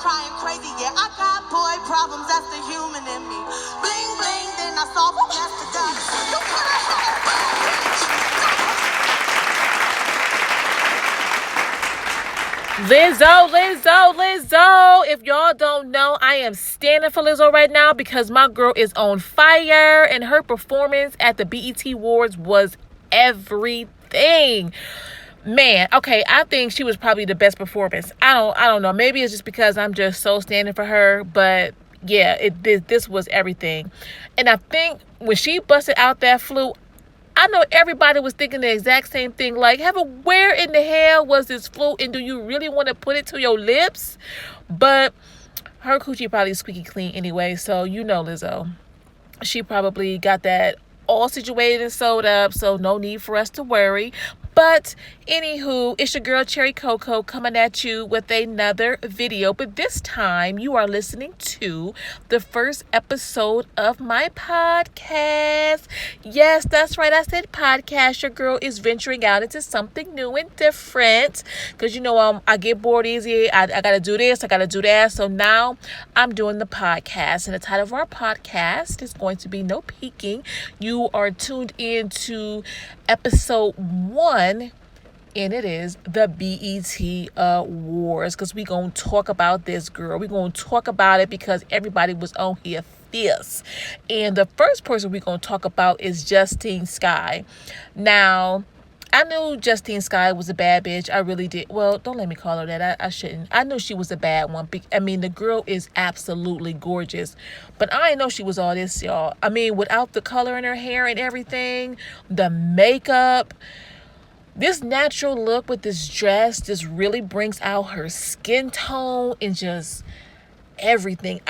trying crazy, yeah. I got boy problems, that's the human in me. Bling, bling, then I solve them, that's the done. You can't have Lizzo, Lizzo, Lizzo. If y'all don't know, I am standing for Lizzo right now because my girl is on fire and her performance at the BET Awards was everything. Man, okay, I think she was probably the best performance. I don't know. Maybe it's just because I'm just so standing for her, but yeah, this was everything. And I think when she busted out that flute, I know everybody was thinking the exact same thing. Like, Heaven, where in the hell was this flute? And do you really want to put it to your lips? But her coochie probably squeaky clean anyway. So, you know, Lizzo, she probably got that all situated and sewed up. So, no need for us to worry. But anywho, it's your girl Cherry Coco coming at you with another video. But this time you are listening to the first episode of my podcast. Yes, that's right. I said podcast. Your girl is venturing out into something new and different. Because I get bored easy. I gotta do this, I gotta do that. So now I'm doing the podcast. And the title of our podcast is going to be No Peeking. You are tuned into episode 1, and it is the BET Awards, because we gonna talk about this, girl. We gonna talk about it because everybody was on here fierce. And the first person we gonna talk about is Justine Skye. Now, I knew Justine Skye was a bad bitch. I really did. Well, don't let me call her that. I shouldn't. I knew she was a bad one. I mean, the girl is absolutely gorgeous. But I didn't know she was all this, y'all. I mean, without the color in her hair and everything, the makeup, this natural look with this dress just really brings out her skin tone and just everything.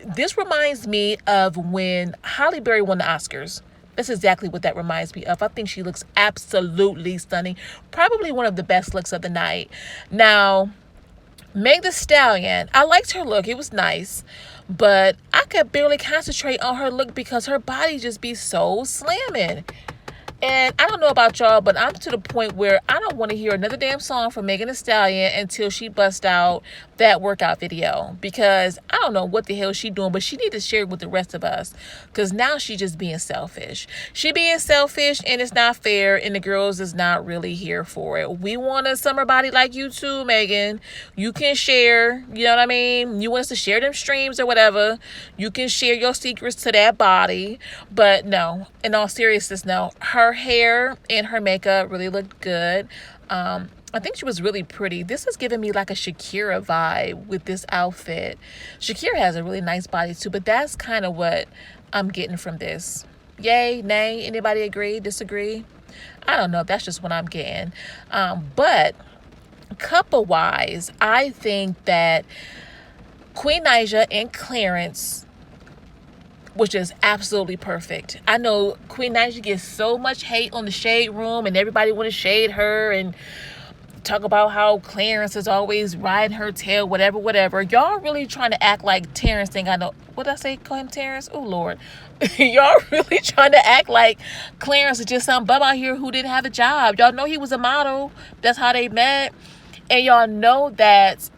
This reminds me of when Halle Berry won the Oscars. That's exactly what that reminds me of. I think she looks absolutely stunning. Probably one of the best looks of the night. Now, Meg Thee Stallion, I liked her look. It was nice. But I could barely concentrate on her look because her body just be so slamming. And I don't know about y'all, but I'm to the point where I don't want to hear another damn song from Megan Thee Stallion until she busts out that workout video. Because I don't know what the hell she doing, but she need to share it with the rest of us. Because now she just being selfish. She being selfish and it's not fair, and the girls is not really here for it. We want a summer body like you too, Megan. You can share, you know what I mean? You want us to share them streams or whatever. You can share your secrets to that body. But no, in all seriousness, no. Her hair and her makeup really looked good. I think she was really pretty. This is giving me like a Shakira vibe with this outfit. Shakira has a really nice body too, but that's kind of what I'm getting from this. Yay, nay, anybody agree, disagree? I don't know. That's just what I'm getting. But couple wise, I think that Queen Naija and Clarence which is absolutely perfect. I know Queen Naija gets so much hate on the Shade Room, and everybody want to shade her and talk about how Clarence is always riding her tail, whatever. Y'all really trying to act like Terrence ain't got no... What did I say? Call him Terrence? Oh, Lord. Y'all really trying to act like Clarence is just some bum out here who didn't have a job. Y'all know he was a model. That's how they met. And y'all know that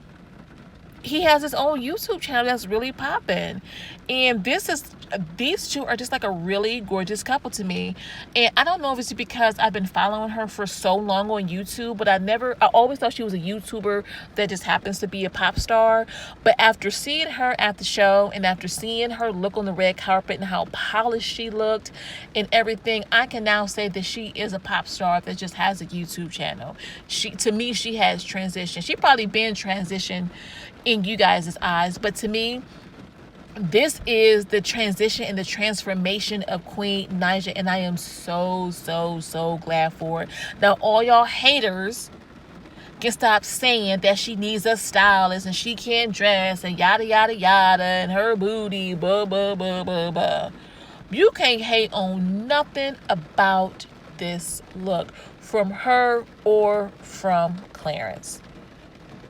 he has his own YouTube channel that's really popping. And these two are just like a really gorgeous couple to me. And I don't know if it's because I've been following her for so long on YouTube, but I always thought she was a YouTuber that just happens to be a pop star. But after seeing her at the show and after seeing her look on the red carpet and how polished she looked and everything, I can now say that she is a pop star that just has a YouTube channel. To me, she has transitioned. She probably been transitioned in you guys' eyes, but to me, this is the transition and the transformation of Queen Naija, and I am so glad for it. Now, all y'all haters can stop saying that she needs a stylist and she can't dress and yada and her booty blah. You can't hate on nothing about this look from her or from Clarence.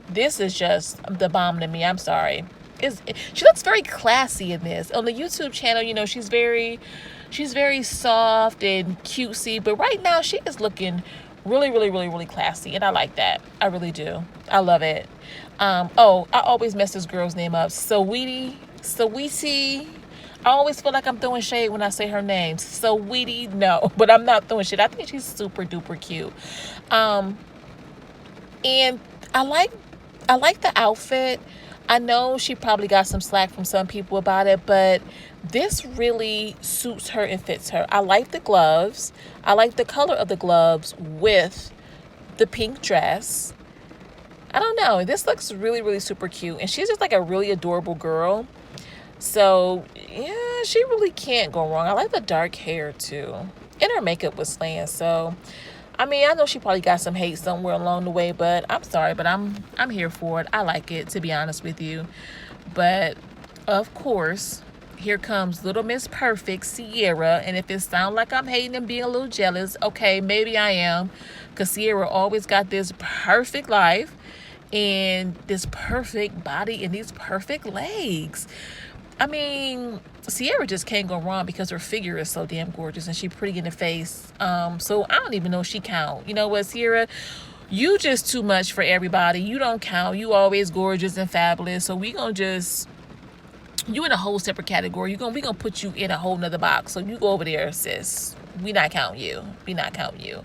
This is just the bomb to me. I'm sorry. She looks very classy in this. On the YouTube channel, she's very soft and cutesy. But right now, she is looking really classy. And I like that. I really do. I love it. Oh, I always mess this girl's name up. Sweetie. I always feel like I'm throwing shade when I say her name. Sweetie, no, but I'm not throwing shit. I think she's super duper cute. Um, and I like I like the outfit. I know she probably got some slack from some people about it, but this really suits her and fits her. I like the gloves. I like the color of the gloves with the pink dress. I don't know. This looks really, really super cute. And she's just like a really adorable girl. So, yeah, she really can't go wrong. I like the dark hair too. And her makeup was slaying. So, I mean, I know she probably got some hate somewhere along the way, but I'm sorry, but I'm here for it. I like it, to be honest with you. But of course, here comes Little Miss Perfect, Sierra. And if it sounds like I'm hating and being a little jealous, okay, maybe I am. Because Sierra always got this perfect life and this perfect body and these perfect legs. I mean, Sierra just can't go wrong because her figure is so damn gorgeous and she's pretty in the face. So I don't even know if she count. You know what, Sierra? You just too much for everybody. You don't count. You always gorgeous and fabulous. So we gonna just you in a whole separate category. We gonna put you in a whole nother box. So you go over there, sis. We not count you. We not count you.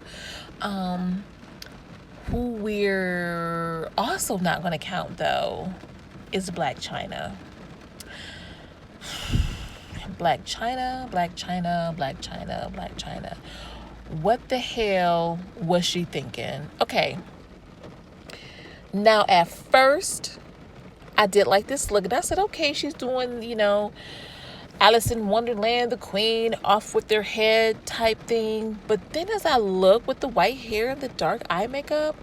Who we're also not gonna count though is Black China. Black China, Black China, Black China, Black China. What the hell was she thinking? Okay. Now, at first, I did like this look. And I said, okay, she's doing, Alice in Wonderland, the queen, off with their head type thing. But then as I look with the white hair and the dark eye makeup,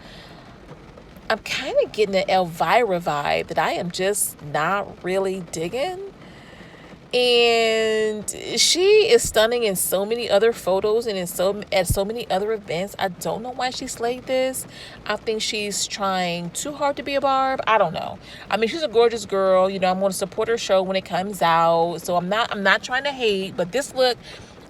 I'm kind of getting an Elvira vibe that I am just not really digging. And she is stunning in so many other photos and at so many other events. I don't know why she slayed this. I think she's trying too hard to be a Barb. I don't know. I mean, she's a gorgeous girl. I'm going to support her show when it comes out. So I'm not trying to hate, but this look,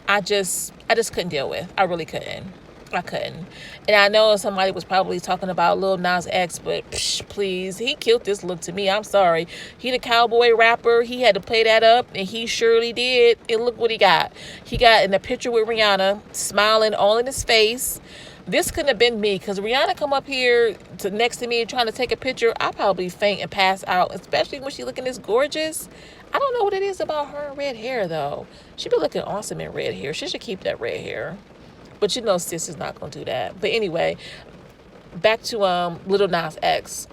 I just couldn't deal with. I really couldn't. I couldn't. And I know somebody was probably talking about Lil Nas X, but please, he killed this look to me. I'm sorry. He the cowboy rapper. He had to play that up, and he surely did. And look what he got. He got in a picture with Rihanna, smiling all in his face. This couldn't have been me, because Rihanna come up here next to me trying to take a picture. I probably faint and pass out, especially when she looking this gorgeous. I don't know what it is about her red hair, though. She be looking awesome in red hair. She should keep that red hair. But sis is not going to do that. But anyway, back to Lil Nas X.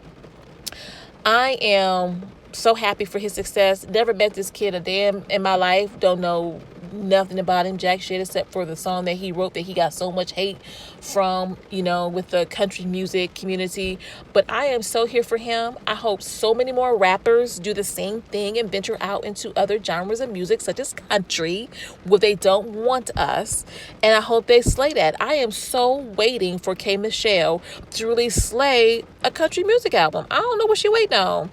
I am so happy for his success. Never met this kid a damn in my life. Don't know nothing about him, jack shit, except for the song that he wrote that he got so much hate from, with the country music community. But I am so here for him. I hope so many more rappers do the same thing and venture out into other genres of music, such as country, where they don't want us. And I hope they slay that. I am so waiting for K. Michelle to really slay a country music album. I don't know what she waiting on.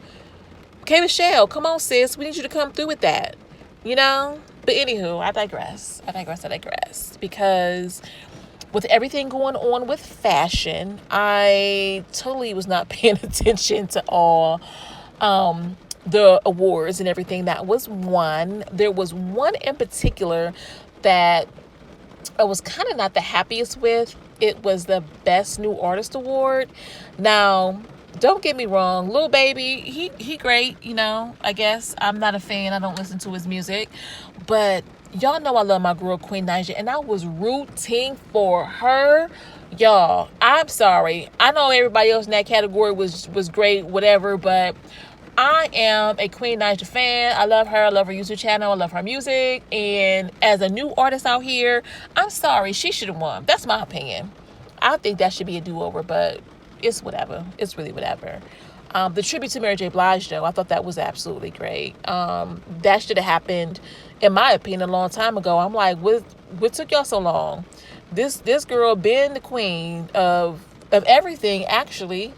K. Michelle, come on, sis. We need you to come through with that. But anywho, I digress. Because with everything going on with fashion, I totally was not paying attention to all the awards and everything that was won. There was one in particular that I was kind of not the happiest with. It was the Best New Artist Award. Now, don't get me wrong, Lil Baby, he great, I guess. I'm not a fan. I don't listen to his music. But y'all know I love my girl Queen Naija, and I was rooting for her. Y'all, I'm sorry. I know everybody else in that category was great, whatever, but I am a Queen Naija fan. I love her. I love her YouTube channel. I love her music. And as a new artist out here, I'm sorry. She should have won. That's my opinion. I think that should be a do-over, but it's whatever. It's really whatever. The tribute to Mary J. Blige, though, I thought that was absolutely great. That should have happened, in my opinion, a long time ago. I'm like, what took y'all so long? This girl been the queen of everything, actually.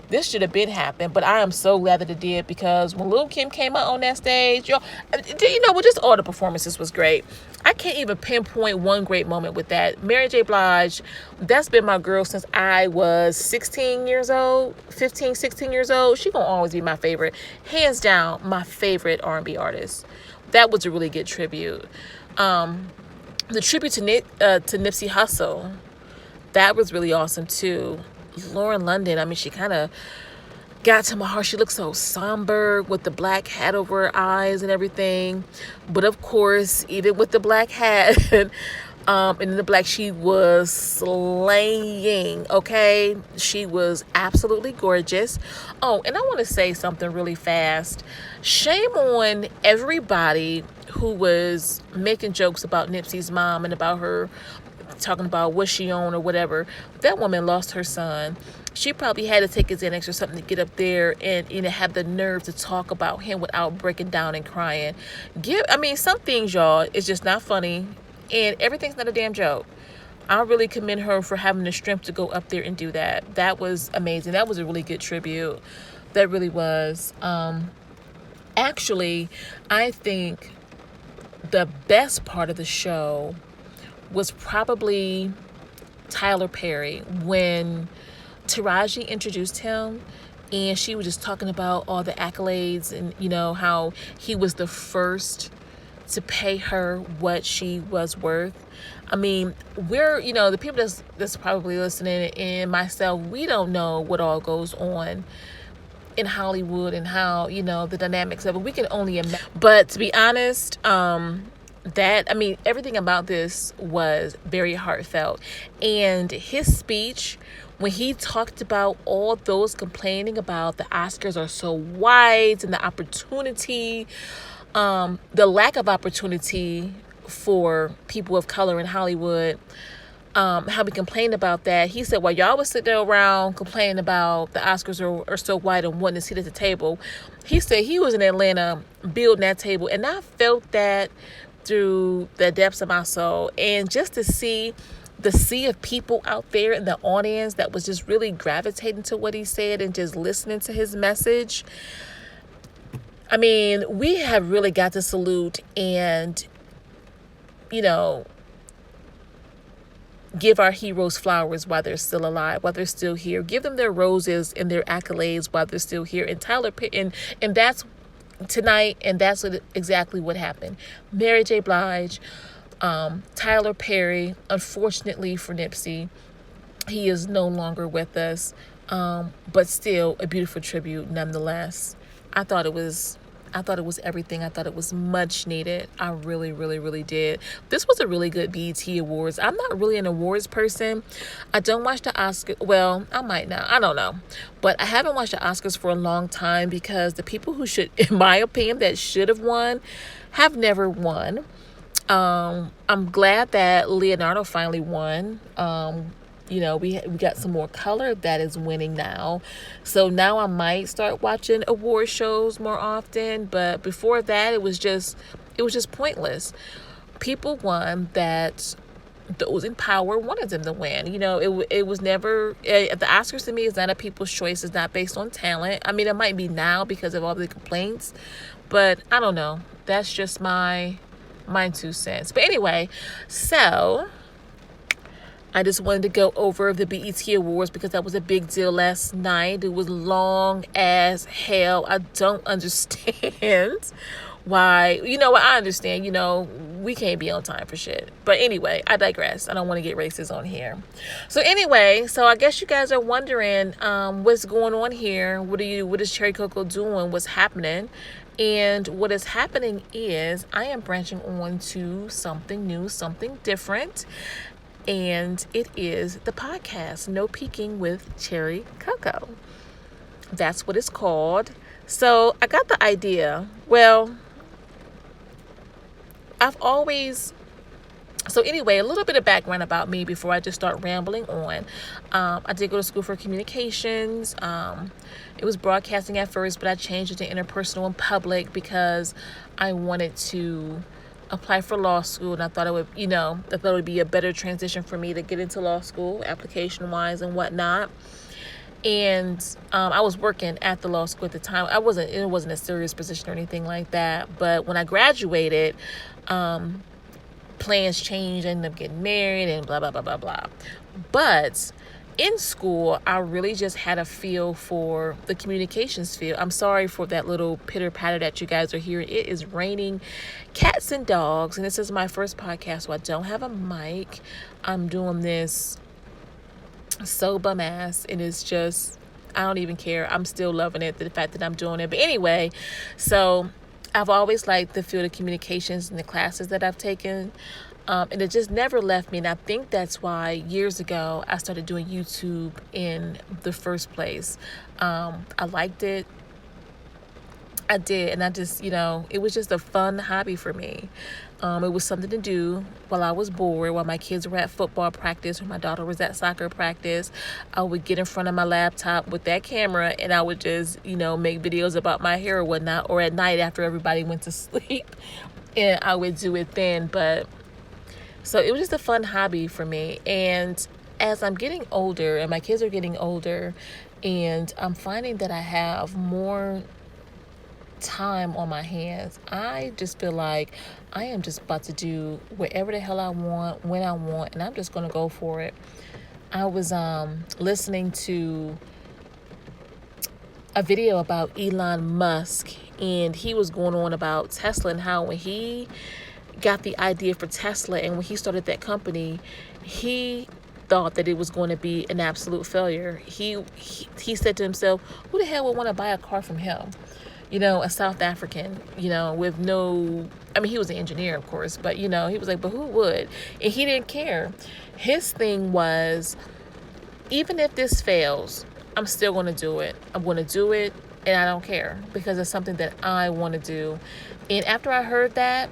This should have been happened, but I am so glad that it did, because when Lil Kim came out on that stage, yo, you know, just all the performances was great. I can't even pinpoint one great moment with that. Mary J. Blige, that's been my girl since I was 16 years old, 15, 16 years old. She gonna always be my favorite. Hands down, my favorite R&B artist. That was a really good tribute. The tribute to Nipsey Hussle, that was really awesome too. Lauren London, I mean, she kind of got to my heart. She looked so somber with the black hat over her eyes and everything. But of course, even with the black hat and the black, she was slaying, okay? She was absolutely gorgeous. Oh, and I want to say something really fast. Shame on everybody who was making jokes about Nipsey's mom and about her talking about what she owned or whatever. That woman lost her son. She probably had to take his Xanax or something to get up there and, you know, have the nerve to talk about him without breaking down and crying. Some things, y'all, is just not funny, and everything's not a damn joke. I really commend her for having the strength to go up there and do that. That was amazing. That was a really good tribute. That really was. Actually, I think the best part of the show was probably Tyler Perry, when Taraji introduced him and she was just talking about all the accolades and, you know, how he was the first to pay her what she was worth. I mean, we're, you know, the people that's probably listening and myself, we don't know what all goes on in Hollywood and how, you know, the dynamics of it. We can only imagine. But to be honest, everything about this was very heartfelt. And his speech, when he talked about all those complaining about the Oscars are so white and the opportunity, the lack of opportunity for people of color in Hollywood, how we complained about that. He said, while y'all was sitting there around complaining about the Oscars are so white and wanting a seat at the table, he said he was in Atlanta building that table. And I felt that through the depths of my soul. And just to see the sea of people out there in the audience that was just really gravitating to what he said and just listening to his message. I mean, we have really got to salute and, you know, give our heroes flowers while they're still alive, while they're still here. Give them their roses and their accolades while they're still here. And Tyler, and that's tonight, and that's exactly what happened. Mary J. Blige, Tyler Perry, unfortunately for Nipsey, he is no longer with us, but still a beautiful tribute nonetheless. I thought it was everything. I thought it was much needed. I really, really, really did. This was a really good BET Awards. I'm not really an awards person. I don't watch the Oscars. Well, I might now. I don't know. But I haven't watched the Oscars for a long time because the people who should, in my opinion, that should have won have never won. I'm glad that Leonardo finally won. You know, we got some more color that is winning now. So now I might start watching award shows more often. But before that, it was just pointless. People won that those in power wanted them to win. You know, it was never, the Oscars to me is not a people's choice. It's not based on talent. I mean, it might be now because of all the complaints, but I don't know. That's just my 2 cents. But anyway, so I just wanted to go over the BET Awards because that was a big deal last night. It was long as hell. I don't understand why. You know what? I understand. You know, we can't be on time for shit. But anyway, I digress. I don't want to get racist on here. So anyway, I guess you guys are wondering what's going on here. What is Cherry Coco doing? What's happening? And what is happening is I am branching on to something new, something different. And it is the podcast, No Peeking with Cherry Coco. That's what it's called. So I got the idea. Well, so anyway, a little bit of background about me before I just start rambling on. I did go to school for communications. It was broadcasting at first, but I changed it to interpersonal and public because I wanted to apply for law school, and I thought it would be a better transition for me to get into law school, application wise and whatnot. And I was working at the law school at the time. It wasn't a serious position or anything like that. But when I graduated, plans changed. I ended up getting married and blah blah blah blah blah. But in school, I really just had a feel for the communications field. I'm sorry for that little pitter patter that you guys are hearing. It is raining cats and dogs, and this is my first podcast, so I don't have a mic. I'm doing this so bum ass, and it's just, I don't even care. I'm still loving it, the fact that I'm doing it. But anyway, so I've always liked the field of communications and the classes that I've taken. And it just never left me. And I think that's why years ago I started doing YouTube in the first place. I liked it. I did. And I just, it was just a fun hobby for me. It was something to do while I was bored, while my kids were at football practice or my daughter was at soccer practice. I would get in front of my laptop with that camera and I would just, make videos about my hair or whatnot, or at night after everybody went to sleep, and I would do it then. But so it was just a fun hobby for me. And as I'm getting older and my kids are getting older, and I'm finding that I have more time on my hands, I just feel like I am just about to do whatever the hell I want, when I want, and I'm just going to go for it. I was listening to a video about Elon Musk, and he was going on about Tesla and how when he got the idea for Tesla and when he started that company, he thought that it was going to be an absolute failure. He said to himself, who the hell would want to buy a car from him? A South African, with no, I mean, he was an engineer, of course, but, he was like, but who would? And he didn't care. His thing was, even if this fails, I'm still going to do it. I'm going to do it, and I don't care, because it's something that I want to do. And after I heard that,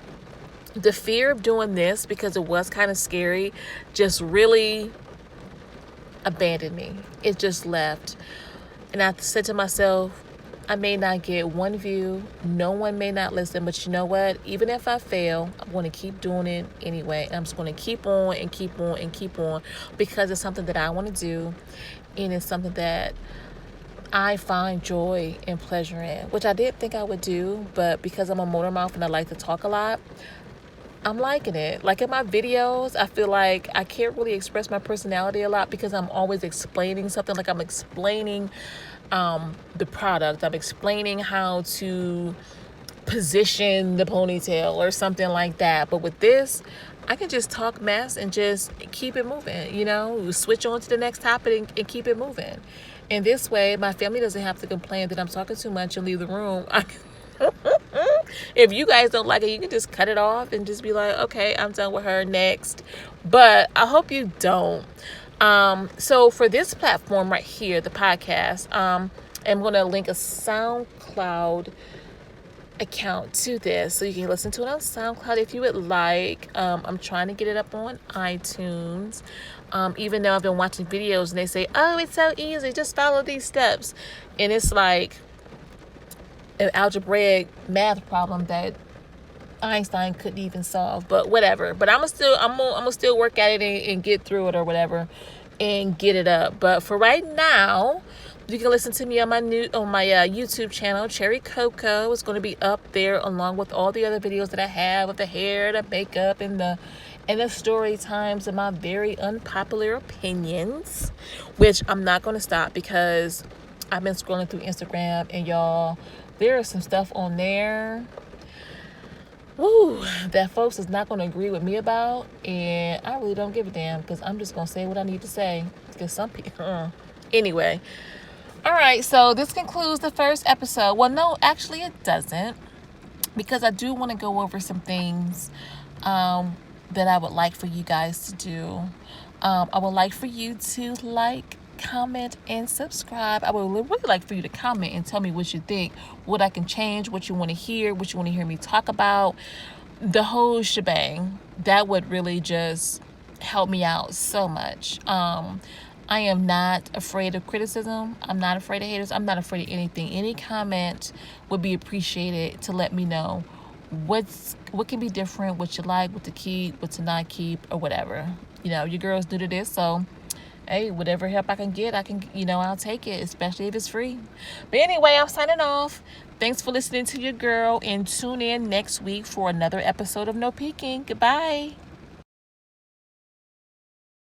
the fear of doing this, because it was kind of scary, just really abandoned me. It just left. And I said to myself, I may not get one view, no one may not listen, but you know what? Even if I fail, I'm going to keep doing it anyway. I'm just going to keep on and keep on and keep on, because it's something that I want to do, and it's something that I find joy and pleasure in, which I didn't think I would do, but because I'm a motor mouth and I like to talk a lot, I'm liking it. Like in my videos, I feel like I can't really express my personality a lot because I'm always explaining something. Like I'm explaining the product. I'm explaining how to position the ponytail or something like that. But with this, I can just talk mess and just keep it moving, switch on to the next topic and keep it moving. And this way, my family doesn't have to complain that I'm talking too much and leave the room. If you guys don't like it, you can just cut it off and just be like, okay, I'm done with her, next. But I hope you don't. So for this platform right here, the podcast, I'm going to link a SoundCloud account to this, so you can listen to it on SoundCloud if you would like. I'm trying to get it up on iTunes. Even though I've been watching videos and they say, oh, it's so easy, just follow these steps. And it's like an algebraic math problem that Einstein couldn't even solve, but whatever. But I'm gonna still work at it and get through it or whatever and get it up. But for right now, you can listen to me on my YouTube channel, Cherry Coco. It's going to be up there along with all the other videos that I have with the hair, the makeup, and the story times and my very unpopular opinions, which I'm not going to stop because I've been scrolling through Instagram, and y'all, there is some stuff on there that folks is not going to agree with me about, and I really don't give a damn, because I'm just going to say what I need to say, because some people anyway. All right, so this concludes the first episode. Well, no, actually it doesn't, because I do want to go over some things that I would like for you guys to do. I would like for you to like, comment, and subscribe. I would really like for you to comment and tell me what you think, what I can change, what you want to hear, what you want to hear me talk about, the whole shebang. That would really just help me out so much. I am not afraid of criticism. I'm not afraid of haters. I'm not afraid of anything. Any comment would be appreciated to let me know what can be different, what you like, what to keep, what to not keep, or whatever. Your girl's new to this, so hey, whatever help I can get, I'll take it, especially if it's free. But anyway, I'm signing off. Thanks for listening to your girl, and tune in next week for another episode of No Peeking. Goodbye.